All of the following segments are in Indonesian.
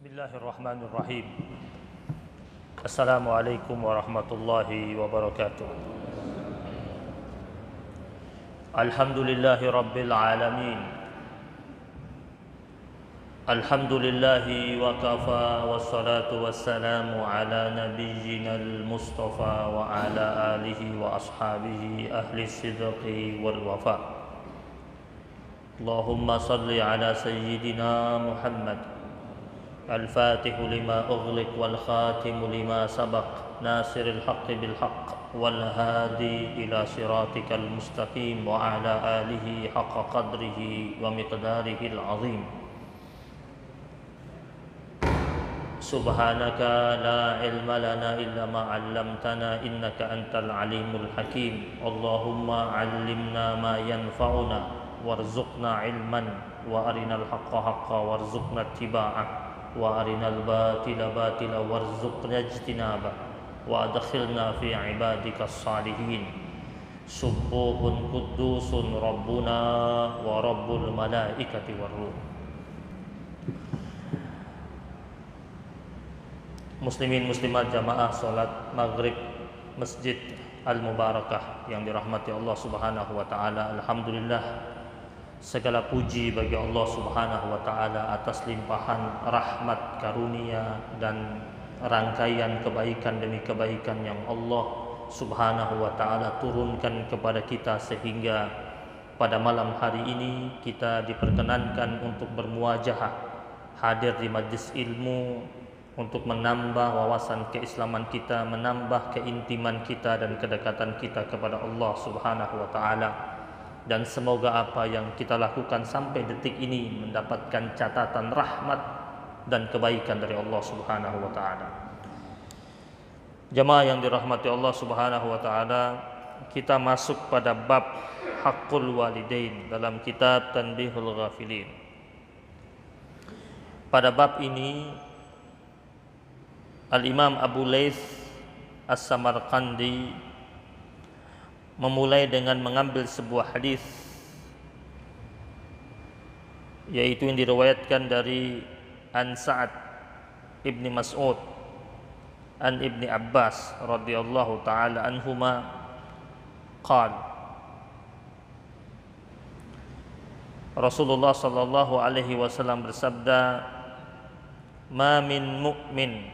Bismillahirrahmanirrahim. Assalamualaikum warahmatullahi wabarakatuh. Alhamdulillahi rabbil alamin. Alhamdulillahi wa kafa, wassalatu wassalamu ala nabiyyinal mustafa wa ala alihi wa ashabihi ahli sidqi wal wafa. Allahumma salli ala sayyidina Muhammad الفاتح لما أغلق والخاتم لما سبق ناصر الحق بالحق والهادي إلى صراطك المستقيم وعلى آله حق قدره ومقداره العظيم. سبحانك لا علم لنا إلا ما علمتنا إنك أنت العليم الحكيم. اللهم علمنا ما ينفعنا وارزقنا علما وأرنا الحق حقا وارزقنا اتباعه وأرنا الباطل باطلا وارزقنا اجتنابه وأدخلنا في عبادك الصالحين. سبوح قدوس ربنا ورب الملائكة والروح. Muslimin muslimat jamaah salat maghrib Masjid Al-Mubarakah yang dirahmati Allah Subhanahu wa taala. Alhamdulillah, segala puji bagi Allah Subhanahu wa taala atas limpahan rahmat, karunia dan rangkaian kebaikan demi kebaikan yang Allah Subhanahu wa taala turunkan kepada kita, sehingga pada malam hari ini kita diperkenankan untuk bermuajahah, hadir di majlis ilmu untuk menambah wawasan keislaman kita, menambah keintiman kita dan kedekatan kita kepada Allah Subhanahu wa taala. Dan semoga apa yang kita lakukan sampai detik ini mendapatkan catatan rahmat dan kebaikan dari Allah Subhanahu wa taala. Jamaah yang dirahmati Allah Subhanahu wa taala, kita masuk pada bab haqqul walidain dalam kitab Tanbihul Ghafilin. Pada bab ini Al-Imam Abu Laits As-Samarqandi memulai dengan mengambil sebuah hadis, yaitu yang diriwayatkan dari An Sa'ad ibni Mas'ud an ibni Abbas radhiyallahu taala anhuma qala Rasulullah sallallahu alaihi wasallam bersabda, ma min mu'min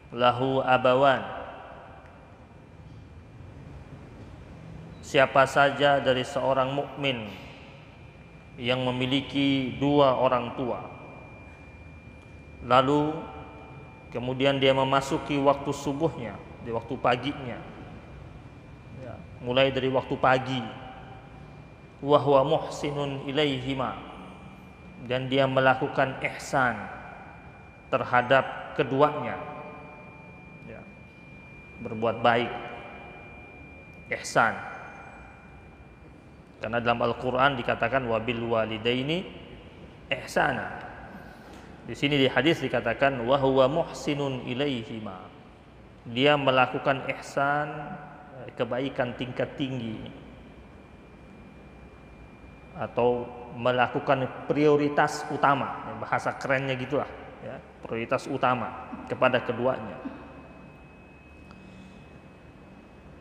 lahu abawan. Siapa saja dari seorang mukmin yang memiliki dua orang tua, lalu kemudian dia memasuki waktu subuhnya, di waktu paginya, ya, mulai dari waktu pagi, wa huwa muhsinun ilaihima, dan dia melakukan ihsan terhadap keduanya, ya, berbuat baik, ihsan. Karena dalam Al-Quran dikatakan wabil walidaini ihsana. Di sini di hadis dikatakan wa huwa muhsinun ilaihima. Dia melakukan ihsan, kebaikan tingkat tinggi, atau melakukan prioritas utama. Bahasa kerennya gitulah, ya, prioritas utama kepada keduanya.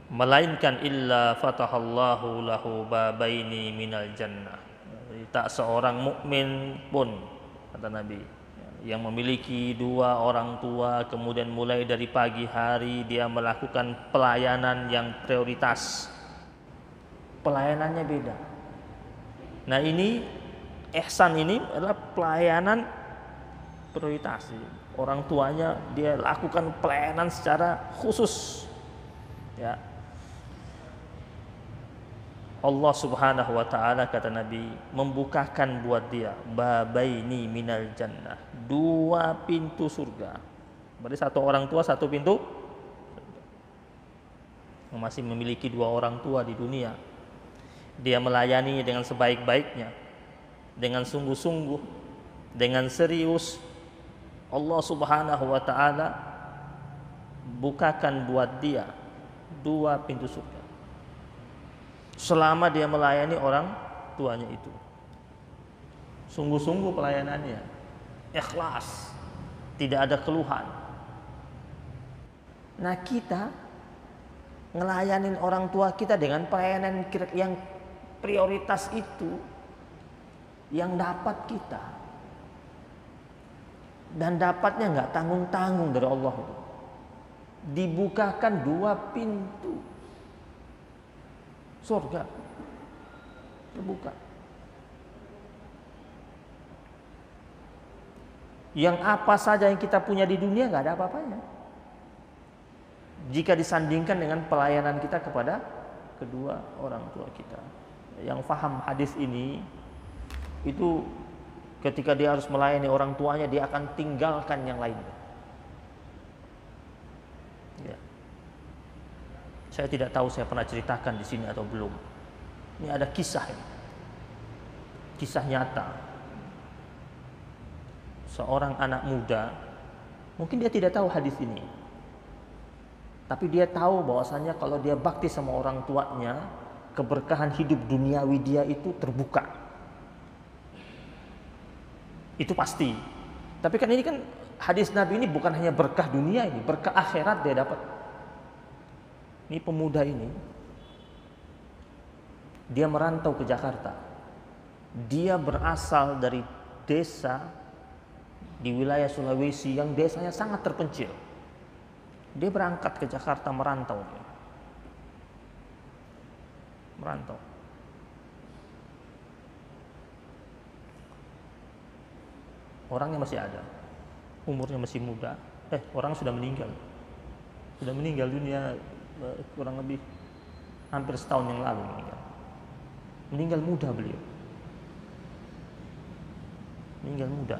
Melainkan illa fatahallahu lahu babaini minal jannah. Tak seorang mukmin pun, kata Nabi, yang memiliki dua orang tua kemudian mulai dari pagi hari dia melakukan pelayanan yang prioritas, pelayanannya beda. Nah, ini ihsan ini adalah pelayanan prioritas. Orang tuanya dia lakukan pelayanan secara khusus, ya. Allah Subhanahu wa taala, kata Nabi, membukakan buat dia babaini minal jannah, dua pintu surga. Berarti satu orang tua satu pintu surga. Masih memiliki dua orang tua di dunia, dia melayani dengan sebaik-baiknya, dengan sungguh-sungguh, dengan serius. Allah Subhanahu wa taala bukakan buat dia dua pintu surga selama dia melayani orang tuanya itu. Sungguh-sungguh pelayanannya, ikhlas, tidak ada keluhan. Nah, kita ngelayanin orang tua kita dengan pelayanan yang prioritas itu yang dapat kita, dan dapatnya nggak tanggung-tanggung dari Allah. Dibukakan 2 pintu surga, terbuka. Yang apa saja yang kita punya di dunia nggak ada apa-apanya jika disandingkan dengan pelayanan kita kepada kedua orang tua kita. Yang paham hadis ini itu ketika dia harus melayani orang tuanya, dia akan tinggalkan yang lainnya. Ya. Saya tidak tahu saya pernah ceritakan di sini atau belum. Ini ada kisah ini. Kisah nyata. Seorang anak muda, mungkin dia tidak tahu hadis ini, tapi dia tahu bahwasanya kalau dia bakti sama orang tuanya, keberkahan hidup duniawi dia itu terbuka. Itu pasti. Tapi kan ini kan hadis Nabi ini bukan hanya berkah dunia ini, berkah akhirat dia dapat. Ini pemuda ini, dia merantau ke Jakarta. Dia berasal dari desa di wilayah Sulawesi yang desanya sangat terpencil. Dia berangkat ke Jakarta merantau. Merantau. Orangnya masih ada, umurnya masih muda. Orang sudah meninggal. Sudah meninggal dunia kurang lebih hampir setahun yang lalu meninggal. Meninggal muda beliau. Meninggal muda.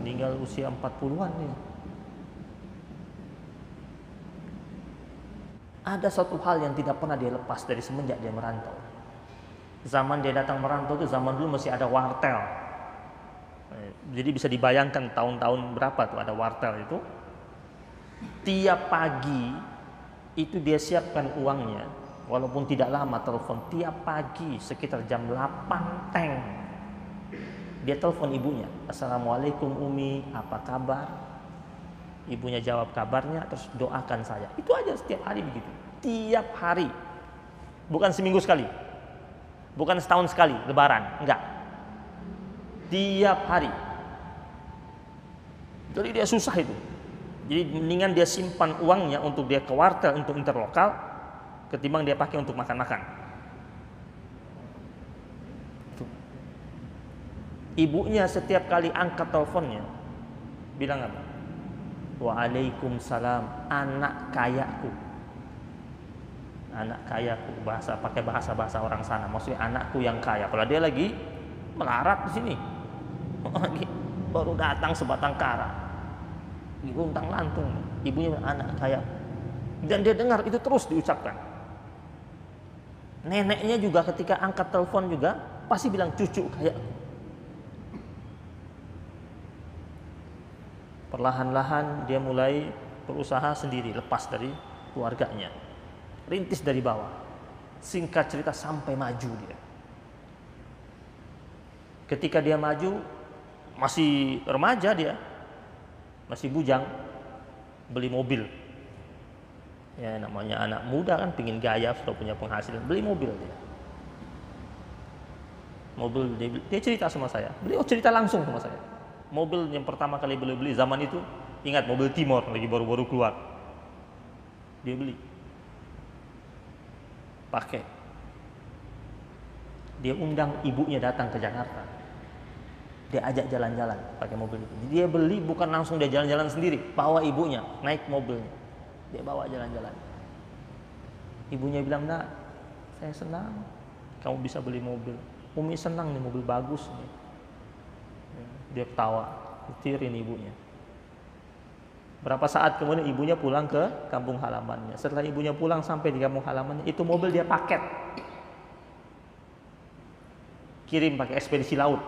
Meninggal usia 40-an nih. Ada satu hal yang tidak pernah dia lepas dari semenjak dia merantau. Zaman dia datang merantau itu zaman dulu masih ada wartel. Jadi bisa dibayangkan tahun-tahun berapa tuh ada wartel itu. Tiap pagi itu dia siapkan uangnya, walaupun tidak lama telepon. Tiap pagi sekitar jam 8 teng dia telepon ibunya. Assalamualaikum Umi, apa kabar? Ibunya jawab kabarnya, terus doakan saya. Itu aja setiap hari begitu. Tiap hari. Bukan seminggu sekali. Bukan setahun sekali lebaran, enggak. Tiap hari. Jadi dia susah itu. Jadi mendingan dia simpan uangnya untuk dia ke wartel untuk interlokal ketimbang dia pakai untuk makan-makan. Ibunya setiap kali angkat teleponnya bilang apa? Waalaikumsalam, anak kayaku. Anak kayaku, pakai bahasa orang sana. Maksudnya anakku yang kaya. Kalau dia lagi melarat di sini, baru datang sebatang kara, luntang lantung. Ibunya bilang, anak kaya. Dan dia dengar itu terus diucapkan. Neneknya juga ketika angkat telepon juga pasti bilang cucu kayaku. Perlahan-lahan dia mulai berusaha sendiri, lepas dari keluarganya, rintis dari bawah. Singkat cerita sampai maju dia. Ketika dia maju, masih remaja dia, masih bujang, beli mobil. Ya namanya anak muda kan, pingin gaya, sudah punya penghasilan, beli mobil dia. Mobil dia cerita sama saya, beliau cerita langsung sama saya. Mobil yang pertama kali beli zaman itu, ingat mobil Timor lagi baru-baru keluar. Dia beli. Pakai. Dia undang ibunya datang ke Jakarta. Dia ajak jalan-jalan pakai mobil itu. Dia beli bukan langsung dia jalan-jalan sendiri, bawa ibunya naik mobilnya. Dia bawa jalan-jalan. Ibunya bilang, "Nak, saya senang kamu bisa beli mobil. Umi senang nih, mobil bagus nih." Dia ketawa, ditirin ibunya. Berapa saat kemudian ibunya pulang ke kampung halamannya. Setelah ibunya pulang sampai di kampung halamannya, itu mobil dia paket. Kirim pakai ekspedisi laut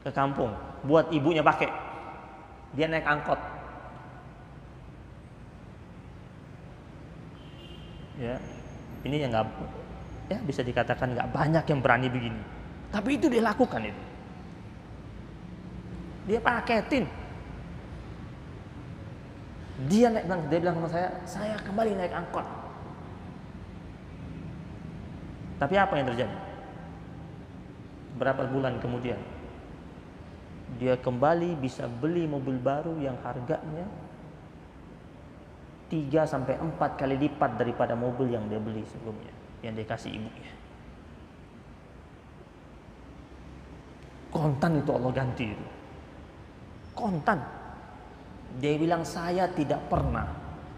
ke kampung, buat ibunya pakai. Dia naik angkot. Ya, ini yang bisa dikatakan nggak banyak yang berani begini. Tapi itu dia lakukan itu. Dia paketin. Dia bilang sama saya kembali naik angkot. Tapi apa yang terjadi? Berapa bulan kemudian dia kembali bisa beli mobil baru yang harganya 3-4 kali lipat daripada mobil yang dia beli sebelumnya, yang dia kasih ibunya. Kontan itu Allah ganti itu. Kontan. Dia bilang saya tidak pernah.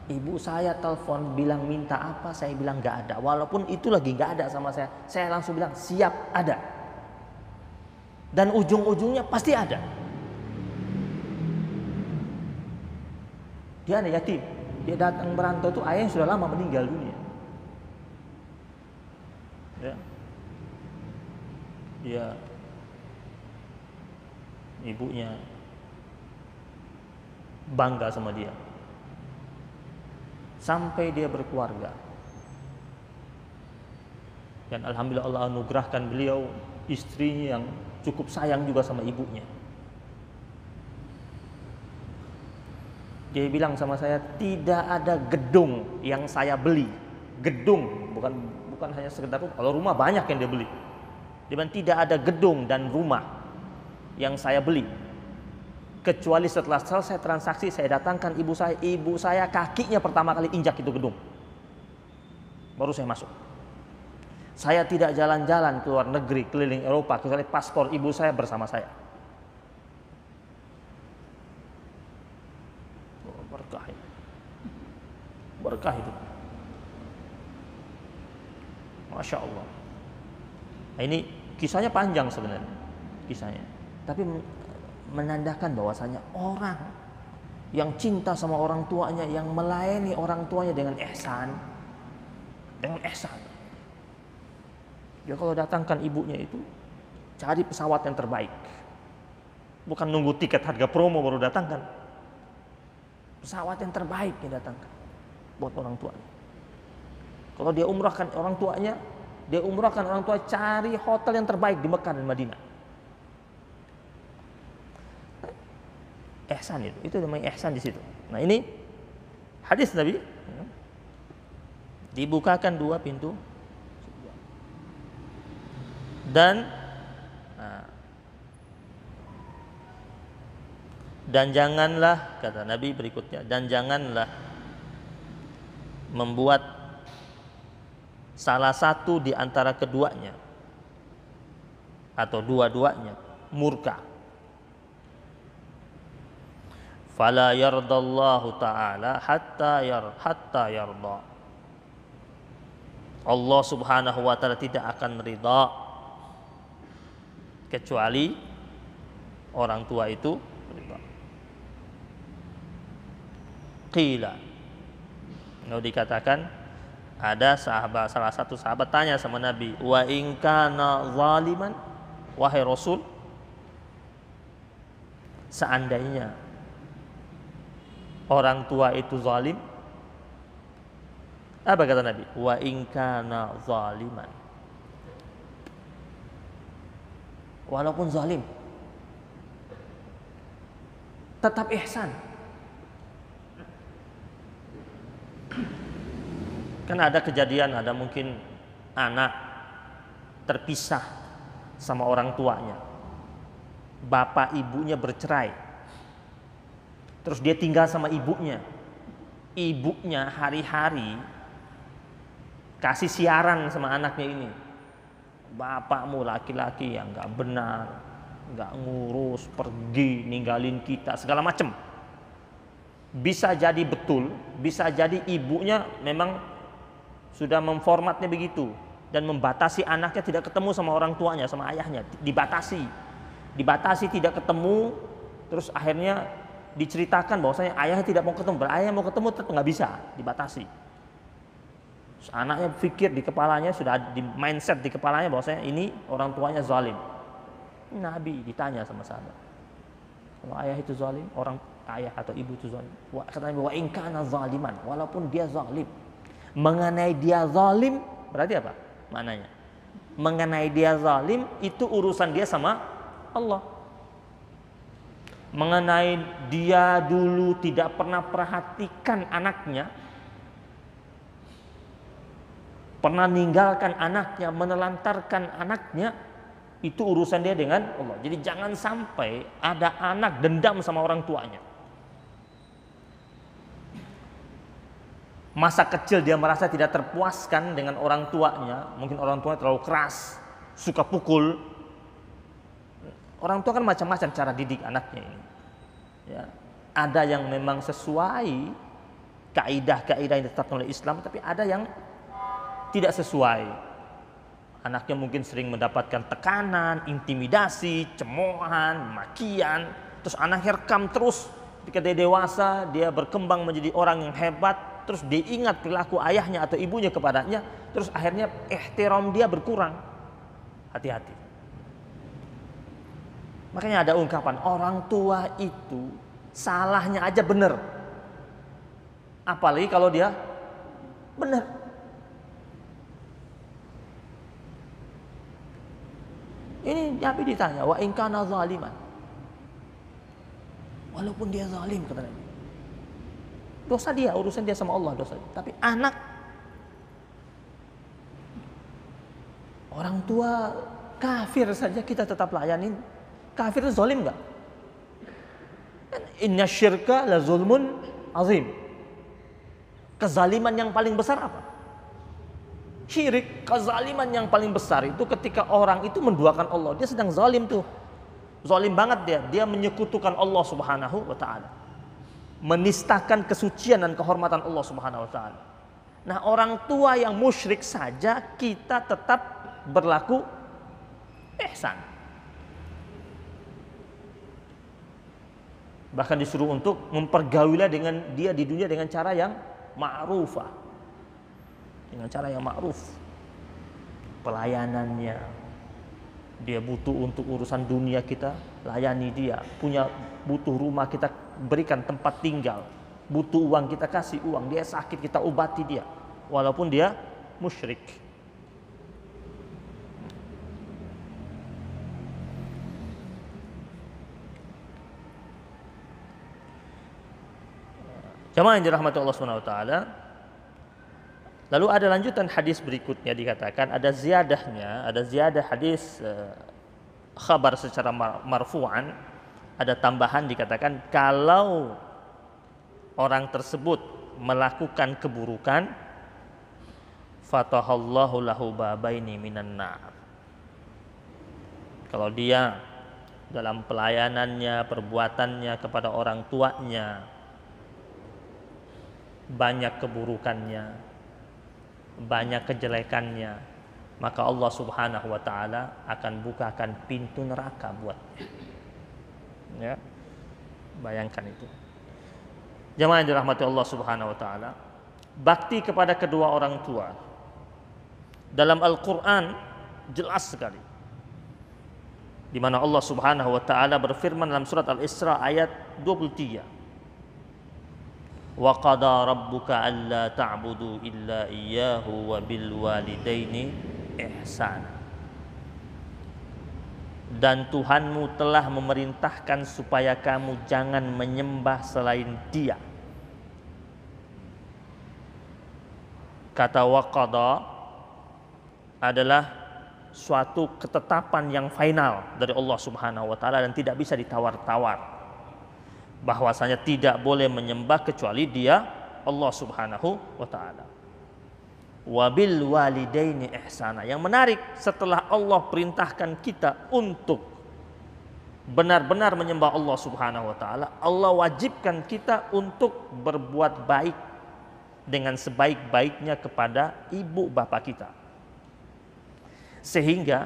Ibu saya telepon bilang minta apa, saya bilang nggak ada. Walaupun itu lagi nggak ada sama saya langsung bilang siap ada. Dan ujung-ujungnya pasti ada. Dia anak yatim. Dia datang merantau tuh ayahnya sudah lama meninggal dunia. Ya. Dia ibunya bangga sama dia sampai dia berkeluarga, dan alhamdulillah Allah anugerahkan beliau istrinya yang cukup sayang juga sama ibunya. Dia bilang sama saya, tidak ada gedung yang saya beli. Gedung, bukan hanya sekedar rumah. Kalau rumah banyak yang dia beli. Dia bilang tidak ada gedung dan rumah yang saya beli kecuali setelah selesai transaksi saya datangkan ibu saya kakinya pertama kali injak itu gedung, baru saya masuk. Saya tidak jalan-jalan ke luar negeri keliling Eropa kecuali paspor ibu saya bersama saya. Berkah itu, Masya Allah. Nah, ini kisahnya panjang sebenarnya kisahnya, tapi menandakan bahwasanya orang yang cinta sama orang tuanya, yang melayani orang tuanya dengan ihsan, dia kalau datangkan ibunya itu cari pesawat yang terbaik, bukan nunggu tiket harga promo baru datangkan. Pesawat yang terbaik dia datangkan buat orang tuanya. Kalau dia umrahkan orang tuanya, cari hotel yang terbaik di Mekah dan Madinah. Ihsan itu namanya ihsan di situ. Nah, ini hadis Nabi, dibukakan 2 pintu dan janganlah, kata Nabi berikutnya, dan janganlah membuat salah satu di antara keduanya atau dua-duanya murka. Fala yardallahu ta'ala hatta yarda. Allah Subhanahu wa ta'ala tidak akan ridha kecuali orang tua itu ridha. Qila, lalu dikatakan ada salah satu sahabat tanya sama Nabi, wa in kana zaliman, wahai Rasul, seandainya orang tua itu zalim, apa kata Nabi? Wa in kana zaliman, walaupun zalim tetap ihsan. Kan ada kejadian, ada mungkin anak terpisah sama orang tuanya, bapak ibunya bercerai, terus dia tinggal sama ibunya. Ibunya hari-hari kasih siaran sama anaknya ini, bapakmu laki-laki yang gak benar, gak ngurus, pergi, ninggalin kita, segala macam. Bisa jadi betul, bisa jadi ibunya memang sudah memformatnya begitu dan membatasi anaknya tidak ketemu sama orang tuanya, sama ayahnya, dibatasi tidak ketemu. Terus akhirnya diceritakan bahwasanya ayahnya tidak mau ketemu, ayahnya mau ketemu tetap nggak bisa, dibatasi. Terus anaknya pikir di kepalanya, sudah di mindset di kepalanya bahwasanya ini orang tuanya zalim. Nabi ditanya sama sahabat, kalau ayah itu zalim, ayah atau ibu itu zalim, kata Nabi, wa in kana zaliman, walaupun dia zalim. Mengenai dia zalim berarti apa maknanya? Mengenai dia zalim itu urusan dia sama Allah. mengenai dia dulu tidak pernah perhatikan anaknya, pernah meninggalkan anaknya, menelantarkan anaknya, itu urusan dia dengan Allah. Jadi jangan sampai ada anak dendam sama orang tuanya. Masa kecil dia merasa tidak terpuaskan dengan orang tuanya, mungkin orang tuanya terlalu keras, suka pukul. Orang tua kan macam-macam cara didik anaknya ini. Ya, ada yang memang sesuai kaidah-kaidah yang ditetapkan oleh Islam, tapi ada yang tidak sesuai. Anaknya mungkin sering mendapatkan tekanan, intimidasi, cemoohan, makian, terus anaknya rekam terus. Ketika dia dewasa, dia berkembang menjadi orang yang hebat, terus dia ingat perilaku ayahnya atau ibunya kepadanya, terus akhirnya ihtiram dia berkurang. Hati-hati. Makanya ada ungkapan, orang tua itu salahnya aja benar. Apalagi kalau dia benar. Ini Nabi ditanya, wa in kana zaliman. Walaupun dia zalim, kata Nabi. Dosa dia, urusan dia sama Allah, dosa. Tapi anak, orang tua kafir saja kita tetap layanin. Kafir itu zalim enggak? Inna syirka la zulmun azim. Kezaliman yang paling besar apa? Syirik. Kezaliman yang paling besar itu ketika orang itu menduakan Allah. Dia sedang zalim tuh. Zalim banget dia. Dia menyekutukan Allah Subhanahu wa taala. Menistakan kesucian dan kehormatan Allah Subhanahu wa taala. Nah, orang tua yang musyrik saja kita tetap berlaku ihsan. Bahkan disuruh untuk mempergaulilah dengan dia di dunia dengan cara yang ma'rufah. Dengan cara yang ma'ruf. Pelayanannya. Dia butuh untuk urusan dunia, kita layani dia. Butuh rumah, kita berikan tempat tinggal. Butuh uang, kita kasih uang. Dia sakit, kita obati dia. Walaupun dia musyrik. Jamaah yang dirahmati Allah Subhanahu wa taala. Lalu ada lanjutan hadis berikutnya, dikatakan ada ziyadah hadis khabar secara marfu'an, ada tambahan dikatakan kalau orang tersebut melakukan keburukan fatahallahu lahu babaini minan nar. Kalau dia dalam pelayanannya, perbuatannya kepada orang tuanya banyak keburukannya, banyak kejelekannya, maka Allah Subhanahu wa taala akan bukakan pintu neraka buatnya. Ya. Bayangkan itu. Jemaah yang dirahmati Allah Subhanahu wa taala, bakti kepada kedua orang tua dalam Al-Qur'an jelas sekali. Di mana Allah Subhanahu wa taala berfirman dalam surat Al-Isra ayat 23. Wa qada rabbuka alla ta'budu illa iyyahu wa bil walidaini ihsana. Dan Tuhanmu telah memerintahkan supaya kamu jangan menyembah selain Dia. Kata wa qada adalah suatu ketetapan yang final dari Allah Subhanahu wa taala dan tidak bisa ditawar-tawar. Bahwasanya tidak boleh menyembah kecuali Dia, Allah Subhanahu wa taala. Wabil walidaini ihsana. Yang menarik, setelah Allah perintahkan kita untuk benar-benar menyembah Allah Subhanahu wa taala, Allah wajibkan kita untuk berbuat baik dengan sebaik-baiknya kepada ibu bapak kita. Sehingga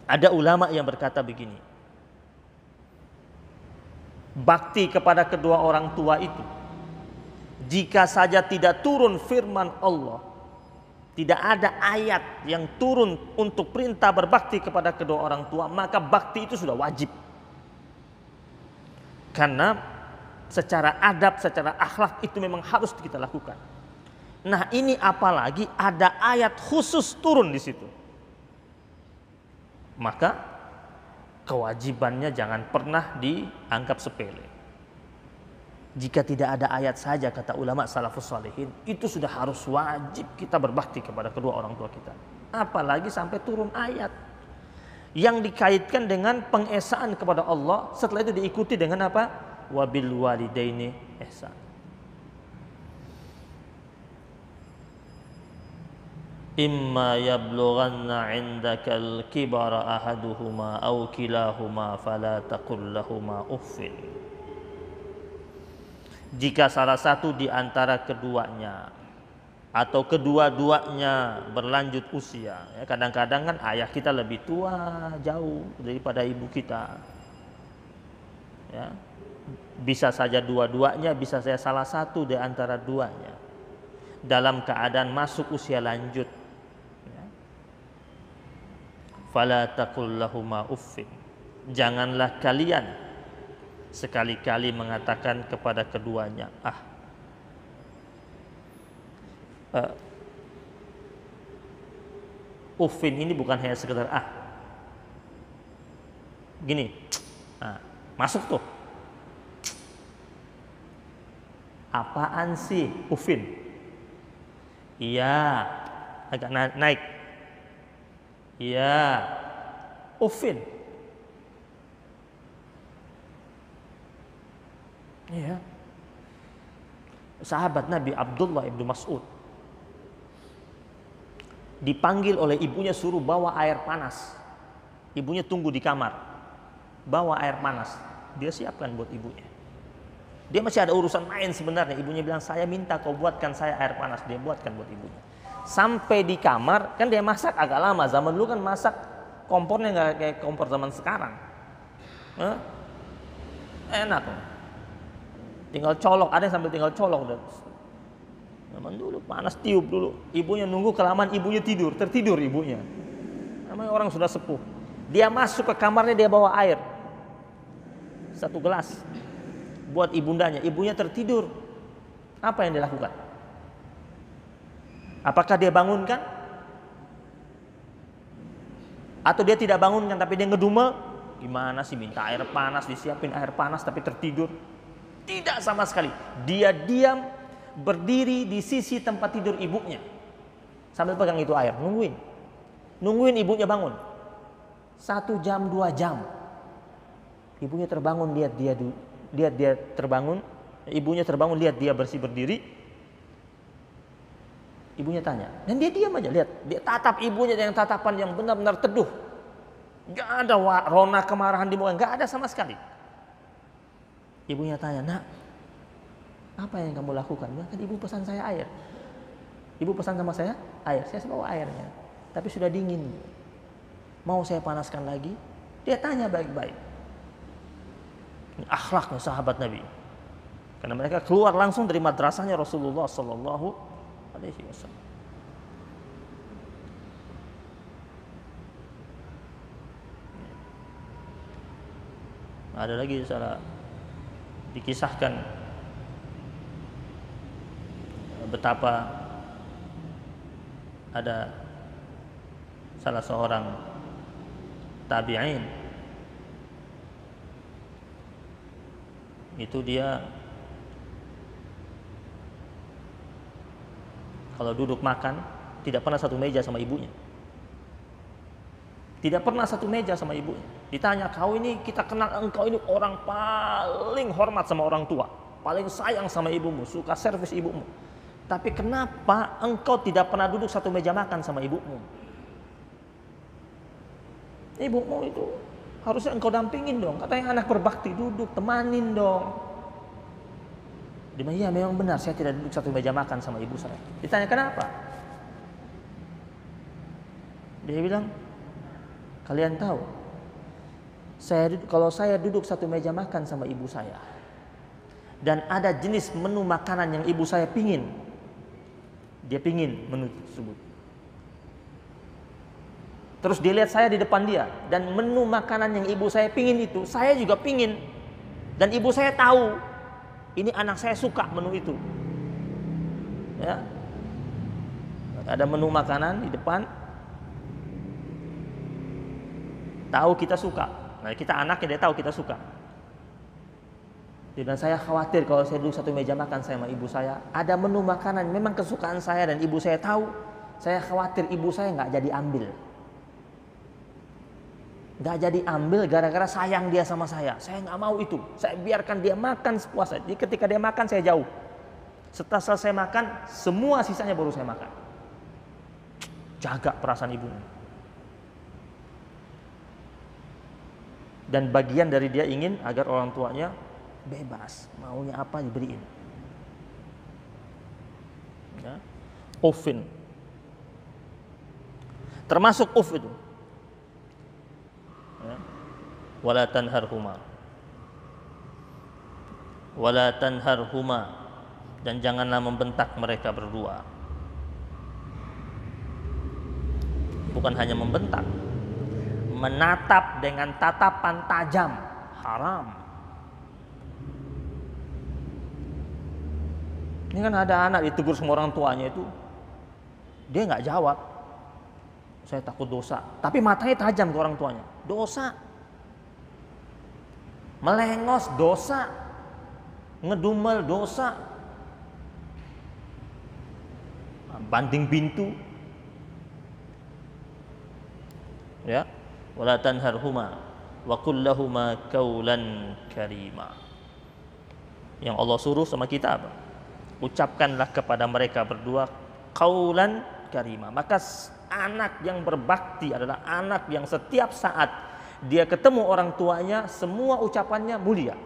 ada ulama yang berkata begini, bakti kepada kedua orang tua itu, jika saja tidak turun firman Allah, tidak ada ayat yang turun untuk perintah berbakti kepada kedua orang tua, maka bakti itu sudah wajib. Karena secara adab, secara akhlak itu memang harus kita lakukan. Nah, ini apalagi ada ayat khusus turun di situ. Maka kewajibannya jangan pernah dianggap sepele. Jika tidak ada ayat saja, kata ulama salafus salihin, itu sudah harus wajib kita berbakti kepada kedua orang tua kita. Apalagi sampai turun ayat yang dikaitkan dengan pengesaan kepada Allah, setelah itu diikuti dengan apa? Wabil walidaini ihsan. Imma yablughanna 'indakal kibara ahaduhuma aw kilahuma fala taqul lahumā uffin. Jika salah satu di antara keduanya atau kedua-duanya berlanjut usia, ya, kadang-kadang kan ayah kita lebih tua jauh daripada ibu kita, ya, bisa saja dua-duanya, bisa saja salah satu di antara duanya dalam keadaan masuk usia lanjut, ya. Fala taqul lahumā uffin, janganlah kalian sekali-kali mengatakan kepada keduanya uffin ini bukan hanya sekedar gini, masuk tuh, apaan sih uffin, iya agak naik, iya uffin, iya. Sahabat Nabi Abdullah ibnu Mas'ud dipanggil oleh ibunya, suruh bawa air panas. Ibunya tunggu di kamar, bawa air panas, dia siapkan buat ibunya. Dia masih ada urusan lain sebenarnya. Ibunya bilang, saya minta kau buatkan saya air panas. Dia buatkan buat ibunya. Sampai di kamar, kan dia masak agak lama. Zaman dulu kan masak kompornya nggak kayak kompor zaman sekarang. Enak, tinggal colok, ada yang sambil tinggal colok. Zaman dulu panas, tiup dulu. Ibunya nunggu kelamaan, ibunya tertidur ibunya. Namanya orang sudah sepuh. Dia masuk ke kamarnya, dia bawa air 1 gelas buat ibundanya. Ibunya tertidur. Apa yang dia lakukan? Apakah dia bangunkan? Atau dia tidak bangunkan tapi dia ngedumel? Gimana sih, minta air panas, disiapin air panas tapi tertidur? Tidak sama sekali. Dia diam berdiri di sisi tempat tidur ibunya sambil pegang itu air, nungguin ibunya bangun. 1 jam 2 jam ibunya terbangun, lihat dia terbangun, ibunya terbangun, lihat dia berdiri. Ibunya tanya, dan dia diam aja, lihat dia tatap ibunya dengan tatapan yang benar-benar teduh, nggak ada rona kemarahan di muka, nggak ada sama sekali. Ibunya tanya, nak, apa yang kamu lakukan? Kan ibu pesan saya air. Ibu pesan sama saya air. Saya bawa airnya, tapi sudah dingin. Mau saya panaskan lagi? Dia tanya baik-baik. Ini akhlaknya sahabat Nabi. Karena mereka keluar langsung dari madrasahnya Rasulullah Sallallahu Alaihi Wasallam. Ada lagi salah dikisahkan betapa ada salah seorang tabi'in, itu dia kalau duduk makan tidak pernah satu meja sama ibunya. Tidak pernah satu meja sama ibunya. Ditanya, kau ini, kita kenal engkau ini orang paling hormat sama orang tua, paling sayang sama ibumu, suka servis ibumu. Tapi kenapa engkau tidak pernah duduk satu meja makan sama ibumu? Ibumu itu harusnya engkau dampingin dong. Katanya anak berbakti, duduk, temanin dong. Dia bilang, iya memang benar, saya tidak duduk satu meja makan sama ibu saya. Ditanya kenapa? Dia bilang, kalian tahu, kalau saya duduk satu meja makan sama ibu saya, dan ada jenis menu makanan yang ibu saya pingin, dia pingin menu tersebut. Terus dia lihat saya di depan dia, dan menu makanan yang ibu saya pingin itu, saya juga pingin. Dan ibu saya tahu, ini anak saya suka menu itu. Ya. Ada menu makanan di depan, tahu kita suka. Nah, kita anaknya dia tahu kita suka. Dan saya khawatir kalau saya duduk satu meja makan sama ibu saya, ada menu makanan memang kesukaan saya dan ibu saya tahu, saya khawatir ibu saya nggak jadi ambil. Nggak jadi ambil gara-gara sayang dia sama saya. Saya nggak mau itu. Saya biarkan dia makan sepuasnya. Jadi ketika dia makan saya jauh. Setelah selesai makan, semua sisanya baru saya makan. Jaga perasaan ibunya. Dan bagian dari dia ingin agar orang tuanya bebas, maunya apa diberiin. Ya. Ufin. Termasuk uf itu. Ya. Wala tanharhuma. Wala tanharhuma. Dan janganlah membentak mereka berdua. Bukan hanya membentak, menatap dengan tatapan tajam, haram. Ini kan ada anak ditegur sama orang tuanya itu, dia nggak jawab, saya takut dosa. Tapi matanya tajam ke orang tuanya, dosa. Melengos dosa, ngedumel dosa, banting pintu. Ya, wala tanharhuma wa qul lahuma qaulan karima. Yang Allah suruh sama kita apa? Ucapkanlah kepada mereka berdua qaulan karima. Maka anak yang berbakti adalah anak yang setiap saat dia ketemu orang tuanya semua ucapannya mulia.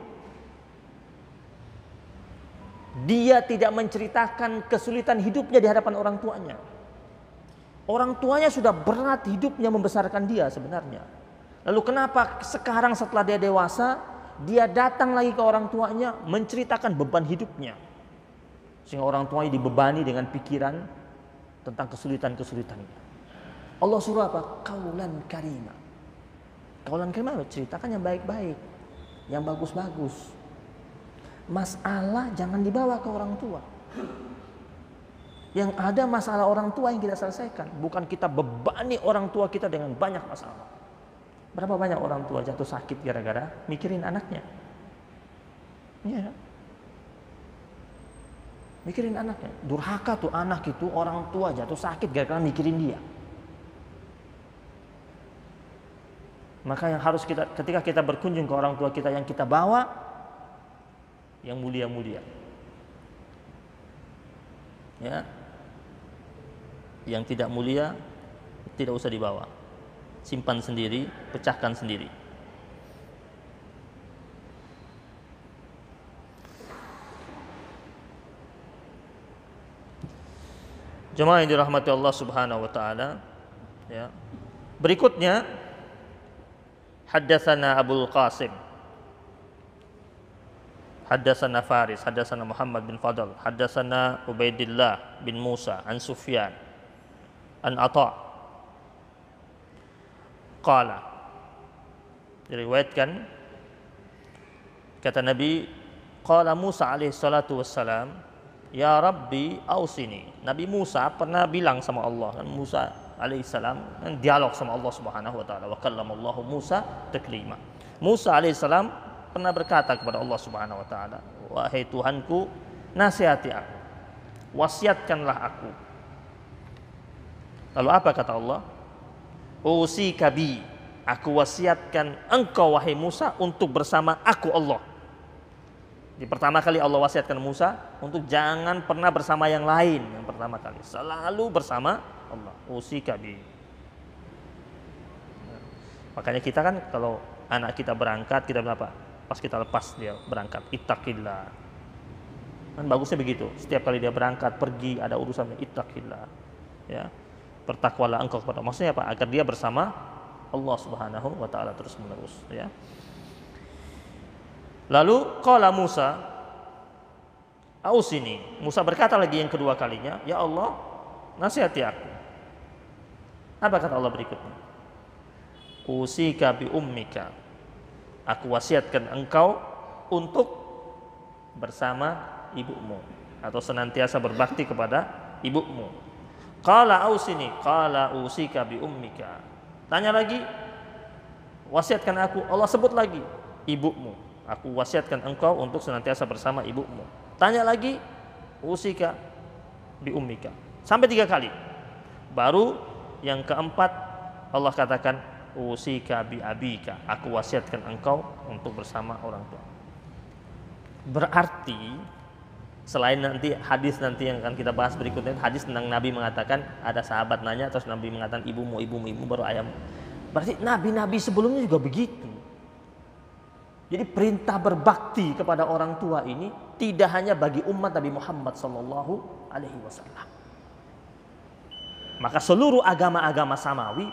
Dia tidak menceritakan kesulitan hidupnya di hadapan orang tuanya. Orang tuanya sudah berat hidupnya membesarkan dia sebenarnya. Lalu kenapa sekarang setelah dia dewasa, dia datang lagi ke orang tuanya menceritakan beban hidupnya. Sehingga orang tuanya dibebani dengan pikiran tentang kesulitan-kesulitannya. Allah suruh apa? Qaulan karima. Qaulan karima ceritakan yang baik-baik, yang bagus-bagus. Masalah jangan dibawa ke orang tua. Yang ada masalah orang tua yang kita selesaikan, bukan kita bebani orang tua kita dengan banyak masalah. Berapa banyak orang tua jatuh sakit gara-gara mikirin anaknya? Iya. Mikirin anaknya. Durhaka tuh anak itu, orang tua jatuh sakit gara-gara mikirin dia. Maka yang harus kita, ketika kita berkunjung ke orang tua kita, yang kita bawa yang mulia-mulia. Ya. Yang tidak mulia tidak usah dibawa. Simpan sendiri, pecahkan sendiri. Jemaah yang dirahmati Allah Subhanahu wa taala, ya. Berikutnya haddatsana Abul Qasim, haddatsana Faris, haddatsana Muhammad bin Fadl, haddatsana Ubaidillah bin Musa an Sufyan an Atha qala, diriwayatkan kata Nabi, qala Musa alaihi salatu wassalam, ya Rabbi ausini. Nabi Musa pernah bilang sama Allah, kan Musa alaihissalam dialog sama Allah Subhanahu wa taala, wa kallamallahu Musa taklima. Musa alaihissalam pernah berkata kepada Allah Subhanahu wa taala, wahai Tuhanku, nasihati aku, wasiatkanlah aku. Lalu apa kata Allah? Usika bi, aku wasiatkan engkau wahai Musa untuk bersama aku Allah. Di pertama kali Allah wasiatkan Musa untuk jangan pernah bersama yang lain. Yang pertama kali, selalu bersama Allah. Usika bi. Makanya kita kan kalau anak kita berangkat, kita berapa? Pas kita lepas dia berangkat, ittaqillah. Kan bagusnya begitu. Setiap kali dia berangkat, pergi, ada urusannya, ittaqillah. Ya. Bertakwalah engkau kepada. Maksudnya apa? Agar dia bersama Allah Subhanahu wa taala terus menerus, ya. Lalu qala Musa ausini. Musa berkata lagi yang kedua kalinya, ya Allah, nasihati aku. Apa kata Allah berikutnya? Usika bi ummika. Aku wasiatkan engkau untuk bersama ibumu atau senantiasa berbakti kepada ibumu. Qala ausini, qala usika bi ummika. Tanya lagi, wasiatkan aku. Allah sebut lagi, ibumu. Aku wasiatkan engkau untuk senantiasa bersama ibumu. Tanya lagi, usika bi ummika. Sampai 3 kali. Baru yang keempat Allah katakan, usika bi abika. Aku wasiatkan engkau untuk bersama orang tua. Berarti selain nanti hadis nanti yang akan kita bahas berikutnya, hadis tentang Nabi mengatakan, ada sahabat nanya terus Nabi mengatakan ibumu baru ayam. Berarti nabi-nabi sebelumnya juga begitu. Jadi perintah berbakti kepada orang tua ini tidak hanya bagi umat Nabi Muhammad sallallahu alaihi wasallam. Maka seluruh agama-agama samawi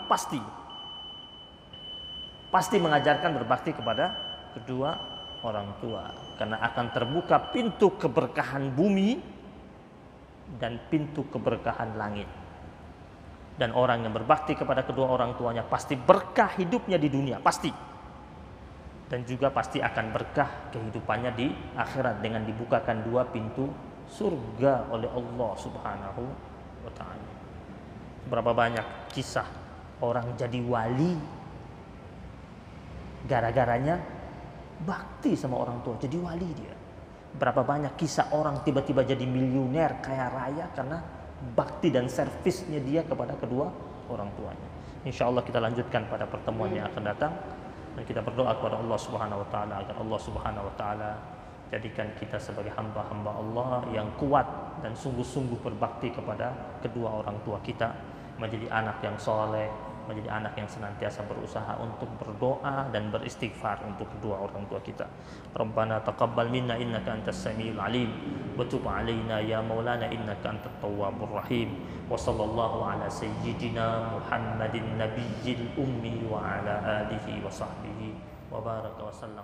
pasti mengajarkan berbakti kepada kedua orang tua, karena akan terbuka pintu keberkahan bumi dan pintu keberkahan langit. Dan orang yang berbakti kepada kedua orang tuanya pasti berkah hidupnya di dunia, pasti. Dan juga pasti akan berkah kehidupannya di akhirat dengan dibukakan 2 pintu surga oleh Allah Subhanahu wa ta'ala. Berapa banyak kisah orang jadi wali gara-garanya bakti sama orang tua, jadi wali dia. Berapa banyak kisah orang tiba-tiba jadi miliuner, kaya raya karena bakti dan servisnya dia kepada kedua orang tuanya. Insya Allah kita lanjutkan pada pertemuan yang akan datang. Dan kita berdoa kepada Allah Subhanahu wa ta'ala agar Allah Subhanahu wa ta'ala jadikan kita sebagai hamba-hamba Allah yang kuat dan sungguh-sungguh berbakti kepada kedua orang tua kita, menjadi anak yang soleh, menjadi anak yang senantiasa berusaha untuk berdoa dan beristighfar untuk kedua orang tua kita. Rabbana taqabbal minna innaka antas samiul alim wa tub alaina ya maulana innaka antat tawwabur rahim. Wa sallallahu ala sayyidina Muhammadin nabiyil ummi wa ala alihi wa sahbihi wa baraka wa sallam.